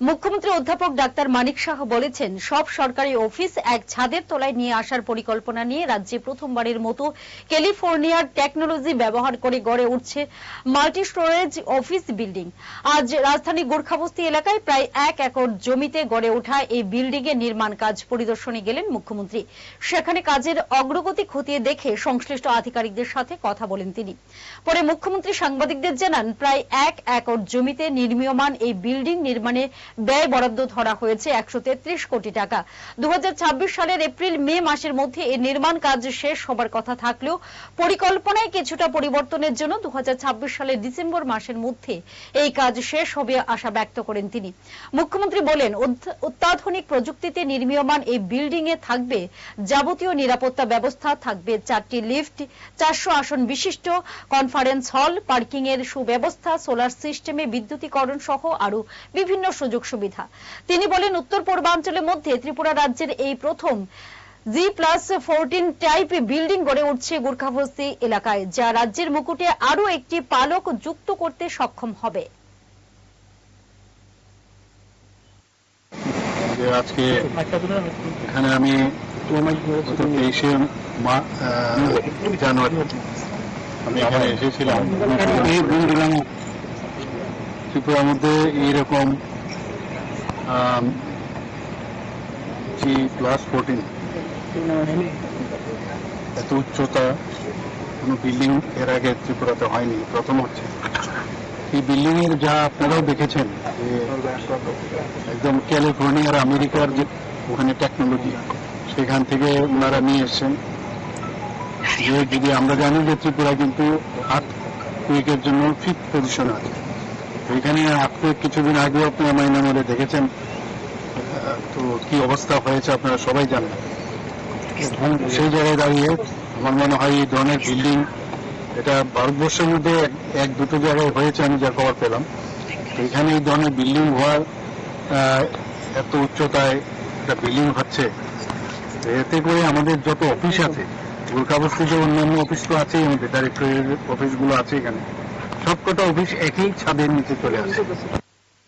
মুখ্যমন্ত্রী অধ্যাপক ডাক্তার মানিক সাহা বলেছেন, সব সরকারি অফিস এক ছাদের তলায় নিয়ে আসার পরিকল্পনা নিয়ে রাজ্যে প্রথমবারের মতো ক্যালিফোর্নিয়ার টেকনোলজি ব্যবহার করে গড়ে উঠছে মাল্টি স্টোরেজ অফিস বিল্ডিং। আজ রাজধানী গোর্খাবস্তি এলাকায় প্রায় 1 একর জমিতে গড়ে ওঠা এই বিল্ডিং এর নির্মাণ কাজ পরিদর্শনে গেলেন মুখ্যমন্ত্রী। সেখানে কাজের অগ্রগতি খতিয়ে দেখে সংশ্লিষ্ট আধিকারিকদের সাথে কথা বলেন তিনি। পরে মুখ্যমন্ত্রী সাংবাদিকদের জানান, প্রায় 1 একর জমিতে নির্মীয়মান এই বিল্ডিং নির্মাণে ব্যয় বরাদ্দ ধরা হয়েছে 133 কোটি টাকা। 2026 সালের এপ্রিল-মে মাসের মধ্যে এই নির্মাণ কাজ শেষ হবার কথা থাকলেও পরিকল্পনায় কিছুটা পরিবর্তনের জন্য 2026 সালের ডিসেম্বর মাসের মধ্যে এই কাজ শেষ হবে আশা ব্যক্ত করেন তিনি। মুখ্যমন্ত্রী বলেন, অত্যাধুনিক প্রযুক্তিতে নির্মীয়মান এই বিল্ডিং এ থাকবে যাবতীয় নিরাপত্তা ব্যবস্থা, থাকবে 4টি লিফট, 400 আসন বিশিষ্ট কনফারেন্স হল, পার্কিং এর সুব্যবস্থা, সোলার সিস্টেমে বিদ্যুতীকরণ সহ আরো বিভিন্ন সুযোগ সুবিধা। তিনি বলেন, উত্তর পূর্বাঞ্চলের মধ্যে ত্রিপুরা রাজ্যের এই প্রথম G+14 টাইপ বিল্ডিং গড়ে উঠছে গোর্খাবস্তি এলাকায়, যা রাজ্যের মুকুটে আরো একটি পালক যুক্ত করতে সক্ষম হবে। আজকে এখানে আমি 23শে জানুয়ারি আমি এখানে এসেছিলাম। এই বিল্ডিং ত্রিপুরার মধ্যে এইরকম G+14 এত উচ্চতা কোন বিল্ডিং এর আগে ত্রিপুরাতে হয়নি, প্রথম হচ্ছে। এই বিল্ডিং এর যা আপনারাও দেখেছেন, একদম ক্যালিফোর্নিয়ার আমেরিকার যে ওখানে টেকনোলজি, সেখান থেকে ওনারা নিয়ে এসছেন। যদি আমরা জানি যে ত্রিপুরা কিন্তু আর্থকুইকের জন্য 5th পজিশনে আছে। এখানে আর্থকুইক কিছুদিন আগেও আপনারা মাইনামারে দেখেছেন, তো কি অবস্থা হয়েছে আপনারা সবাই জানেন। সেই জায়গায় দাঁড়িয়ে আমার মনে হয় এই ধরনের বিল্ডিং এটা ভারতবর্ষের মধ্যে 1-2 জায়গায় হয়েছে, আমি যা খবর পেলাম। তো এখানে এই ধরনের বিল্ডিং হওয়ার, এত উচ্চতায় একটা বিল্ডিং হচ্ছে, এতে করে আমাদের যত অফিস আছে গোর্খাবস্তি, যে অন্যান্য অফিস তো আছেই, আমাদের ডাইরেক্টরের অফিসগুলো আছে, এখানে সবকটা অফিস একই ছাদের নিচে চলে আসে।